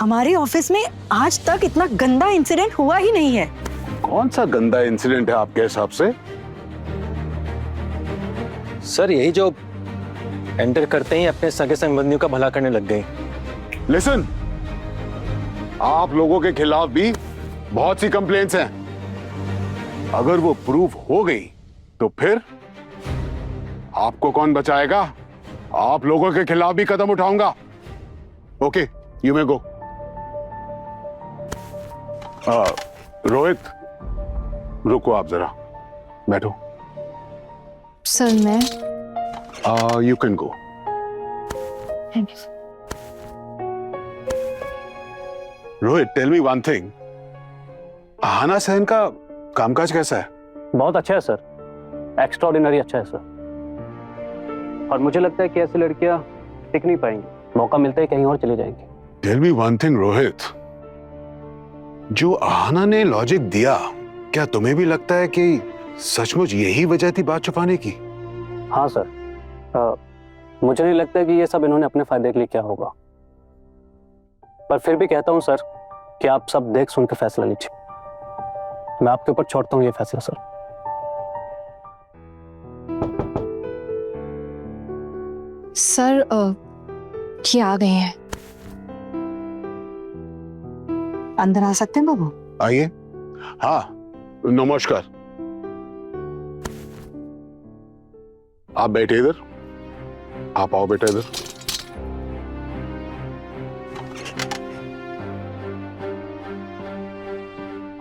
हमारे ऑफिस में आज तक इतना गंदा इंसिडेंट हुआ ही नहीं है। कौन सा गंदा इंसिडेंट है आपके हिसाब से? सर यही जो एंटर करते ही अपने सगे संबंधियों का भला करने लग गए। लिसन, आप लोगों के खिलाफ भी बहुत सी कंप्लेंट्स हैं। अगर वो प्रूफ हो गई तो फिर आपको कौन बचाएगा? आप लोगों के खिलाफ भी कदम उठाऊंगा। Okay, you may go. Rohit, रुको आप जरा, बैठो। सर मैं you can go. Thank you. Rohit, tell me one thing, Aahana सहन का कामकाज कैसा है? बहुत अच्छा है सर, एक्स्ट्राऑर्डिनरी अच्छा है सर। और मुझे लगता है कि ऐसी लड़कियां टिक नहीं पाएंगी, मौका मिलता है कहीं और चले जाएंगी। Tell me one thing Rohit, जो आहाना ने लॉजिक दिया, क्या तुम्हें भी लगता है कि सचमुच यही वजह थी बात छुपाने की? हाँ सर, मुझे नहीं लगता कि ये सब इन्होंने अपने फायदे के लिए किया होगा, पर फिर भी कहता हूं सर कि आप सब देख सुन के फैसला लीजिए। मैं आपके ऊपर छोड़ता हूं ये फैसला सर। सर ये आ गए हैं। अंदर आ सकते हैं बाबू? आइए। हाँ, नमस्कार। आप बैठे इधर, आप आओ बेटा इधर।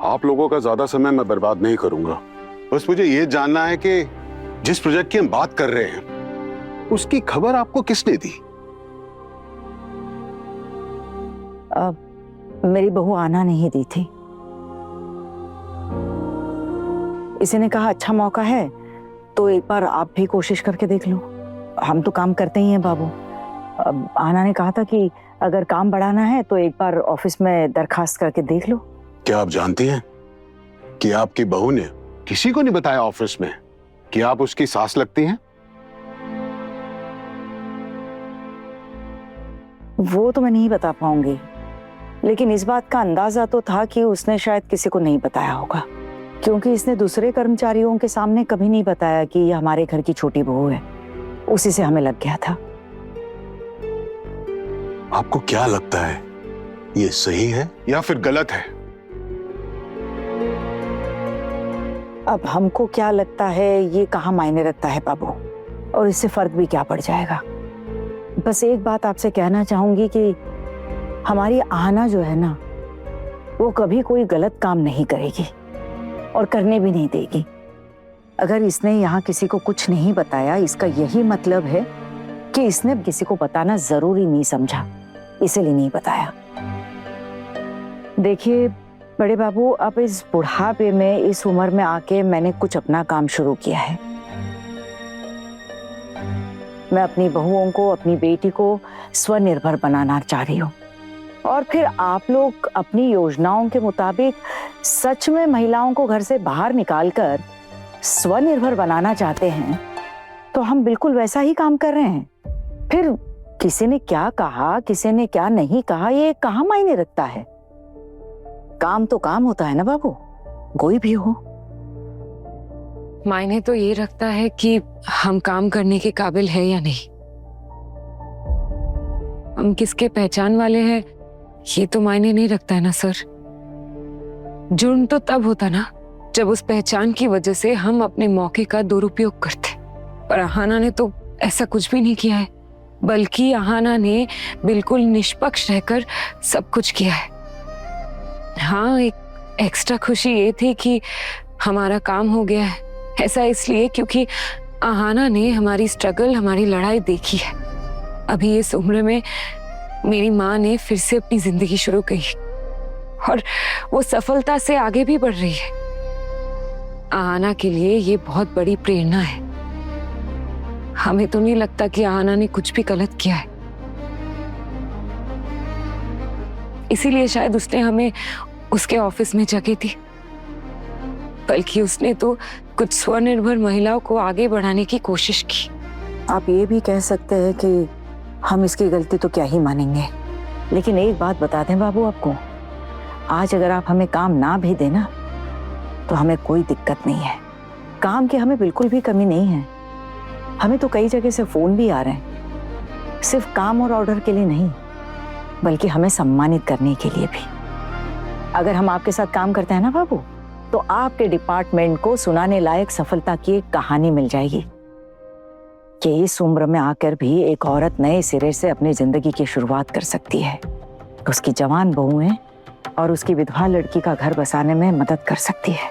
आप लोगों का ज्यादा समय मैं बर्बाद नहीं करूंगा। बस मुझे यह जानना है कि जिस प्रोजेक्ट की हम बात कर रहे हैं उसकी खबर आपको किसने दी? मेरी बहू आना नहीं दी थी। इसी ने कहा अच्छा मौका है तो एक बार आप भी कोशिश करके देख लो। हम तो काम करते ही हैं बाबू। आना ने कहा था कि अगर काम बढ़ाना है तो एक बार ऑफिस में दरखास्त करके देख लो। क्या आप जानती हैं कि आपकी बहू ने किसी को नहीं बताया ऑफिस में कि आप उसकी सास लगती हैं? वो तो मैं नहीं बता पाऊंगी, लेकिन इस बात का अंदाजा तो था कि उसने शायद किसी को नहीं बताया होगा, क्योंकि इसने दूसरे कर्मचारियों के सामने कभी नहीं बताया कि ये हमारे घर की छोटी बहू है। उसी से हमें लग गया था। आपको क्या लगता है, ये सही है या फिर गलत है? अब हमको क्या लगता है ये कहाँ मायने रखता है बाबू, और इससे फर्क भी क्या पड़ जाएगा। बस एक बात आपसे कहना चाहूंगी कि हमारी आहाना जो है ना, वो कभी कोई गलत काम नहीं करेगी और करने भी नहीं देगी। अगर इसने यहाँ किसी को कुछ नहीं बताया, इसका यही मतलब है कि इसने किसी को बताना जरूरी नहीं समझा, इसीलिए नहीं बताया। देखिए बड़े बाबू, अब इस बुढ़ापे में, इस उम्र में आके मैंने कुछ अपना काम शुरू किया है। मैं अपनी बहुओं को, अपनी बेटी को स्वनिर्भर बनाना चाह रही हूँ। और फिर आप लोग अपनी योजनाओं के मुताबिक सच में महिलाओं को घर से बाहर निकालकर स्वनिर्भर बनाना चाहते हैं, तो हम बिल्कुल वैसा ही काम कर रहे हैं। फिर किसी ने क्या कहा, किसी ने क्या नहीं कहा, ये कहाँ मायने रखता है। काम तो काम होता है ना बाबू, कोई भी हो। मायने तो ये रखता है कि हम काम करने के काबिल है या नहीं, हम किसके पहचान वाले हैं ये तो मायने नहीं रखता है ना सर। जुर्म तो तब होता ना जब उस पहचान की वजह से हम अपने मौके का दुरुपयोग करते। पर आहाना ने तो ऐसा कुछ भी नहीं किया है, बल्कि आहाना ने बिल्कुल निष्पक्ष रहकर सब कुछ किया है। हाँ, एक एक्स्ट्रा खुशी ये थी कि हमारा काम हो गया है। ऐसा इसलिए क्योंकि आहाना ने हमारी स्ट्रगल, हमारी लड़ाई देखी है। अभी इस उम्र में मेरी माँ ने फिर से अपनी जिंदगी शुरू की और वो सफलता से आगे भी बढ़ रही है। आहाना के लिए ये बहुत बड़ी प्रेरणा है। हमें तो नहीं लगता कि आहाना ने कुछ भी गलत किया है, इसीलिए शायद उसने हमें उसके ऑफिस में जगह दी, बल्कि उसने तो कुछ स्वनिर्भर महिलाओं को आगे बढ़ाने की कोशिश की। आप ये भी कह सकते हैं कि हम इसकी गलती तो क्या ही मानेंगे, लेकिन एक बात बता दें बाबू आपको, आज अगर आप हमें काम ना भी देना तो हमें कोई दिक्कत नहीं है। काम की हमें बिल्कुल भी कमी नहीं है। हमें तो कई जगह से फोन भी आ रहे हैं, सिर्फ काम और ऑर्डर के लिए नहीं, बल्कि हमें सम्मानित करने के लिए भी। अगर हम आपके साथ काम करते हैं ना बाबू, तो आपके डिपार्टमेंट को सुनाने लायक सफलता की एक कहानी मिल जाएगी कि इस उम्र में आकर भी एक औरत नए सिरे से अपनी जिंदगी की शुरुआत कर सकती है, उसकी जवान बहुएं और उसकी विधवा लड़की का घर बसाने में मदद कर सकती है।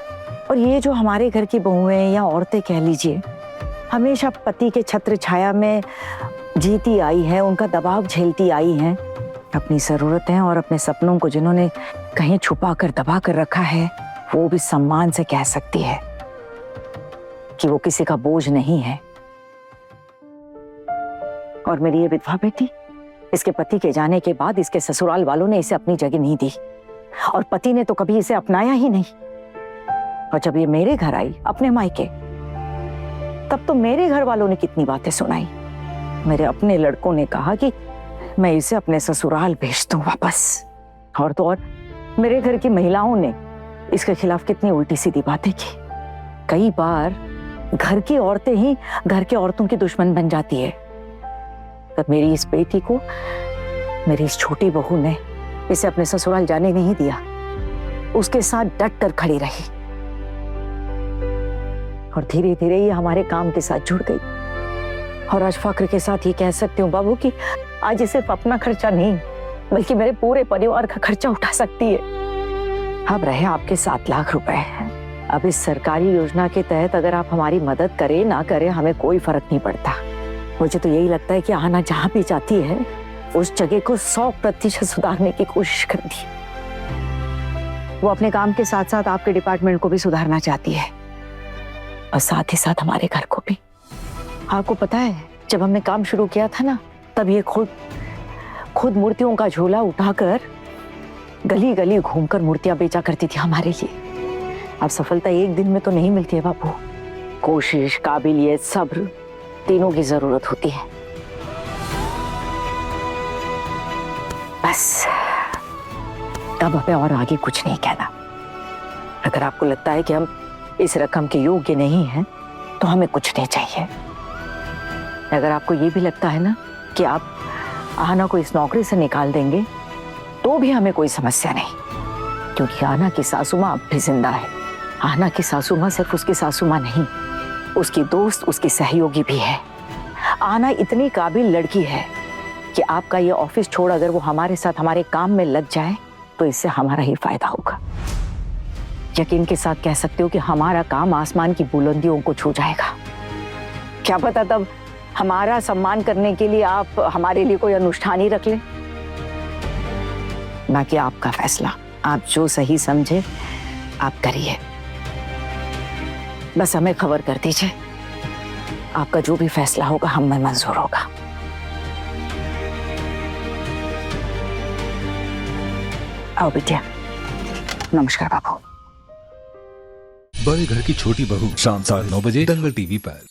और ये जो हमारे घर की बहुएं या औरतें कह लीजिए, हमेशा पति के छत्र छाया में जीती आई है, उनका दबाव झेलती आई हैं, अपनी जरूरतें और अपने सपनों को जिन्होंने कहीं छुपा कर दबा कर रखा है, वो भी सम्मान से कह सकती है कि वो किसी का बोझ नहीं है। और मेरी ये विधवा बेटी, इसके पति के जाने के बाद इसके ससुराल वालों ने इसे अपनी जगह नहीं दी और पति ने तो कभी इसे अपनाया ही नहीं। और जब ये मेरे घर आई अपने मायके, तब तो मेरे घर वालों ने कितनी बातें सुनाई। मेरे अपने लड़कों ने कहा कि मैं इसे अपने ससुराल भेज दूं वापस। और तो और मेरे घर की महिलाओं ने इसके खिलाफ कितनी उल्टी सीधी बातें की। कई बार घर की औरतें ही घर के औरतों की दुश्मन बन जाती है। तब मेरी इस बेटी को, मेरी इस छोटी बहू ने इसे अपने ससुराल जाने नहीं दिया, उसके साथ डट कर खड़ी रही। और धीरे धीरे ये हमारे काम के साथ जुड़ गई। और आज फख्र के साथ ये कह सकती हूँ बाबू कि आज ये सिर्फ अपना खर्चा नहीं, बल्कि मेरे पूरे परिवार का खर्चा उठा सकती है। अब रहे आपके 7 लाख रुपए। अब इस सरकारी योजना के तहत अगर आप हमारी मदद करें ना करें, हमें कोई फर्क नहीं पड़ता। मुझे तो यही लगता है कि आना जहां भी जाती है, उस जगह को 100% सुधारने की कोशिश करती है। वो अपने काम के साथ साथ आपके डिपार्टमेंट को भी सुधारना चाहती है, और साथ ही साथ हमारे घर को भी। आपको पता है, जब हमने काम शुरू किया था ना, तब ये खुद मूर्तियों का झोला उठाकर गली गली घूमकर मूर्तियां बेचा करती थी हमारे लिए। अब सफलता एक दिन में तो नहीं मिलती है बाबू। कोशिश, काबिलियत, सब्र, तीनों की जरूरत होती है। बस अब हमें और आगे कुछ नहीं कहना। अगर आपको लगता है कि हम इस रकम के योग्य नहीं हैं, तो हमें कुछ नहीं चाहिए। अगर आपको ये भी लगता है ना कि आप आना को इस नौकरी से निकाल देंगे, तो भी हमें कोई समस्या नहीं, क्योंकि आना की सासू माँ अब भी जिंदा है। आना की सासू माँ सिर्फ उसकी सासू माँ नहीं, उसकी दोस्त, उसकी सहयोगी भी है। आना इतनी काबिल लड़की है कि आपका ये ऑफिस छोड़ अगर वो हमारे साथ हमारे काम में लग जाए, तो इससे हमारा ही फायदा होगा। यकीन के साथ कह सकते हो कि हमारा काम आसमान की बुलंदियों को छू जाएगा। क्या पता तब हमारा सम्मान करने के लिए आप हमारे लिए कोई अनुष्ठान ही रख लें। बाकी आपका फैसला, आप जो सही समझे आप करिए। बस हमें खबर कर दीजिए, आपका जो भी फैसला होगा हमें मंजूर होगा। आओ बिटिया। नमस्कार बाबू। बड़े घर की छोटी बहू, शाम 9:30 बजे दंगल टीवी पर।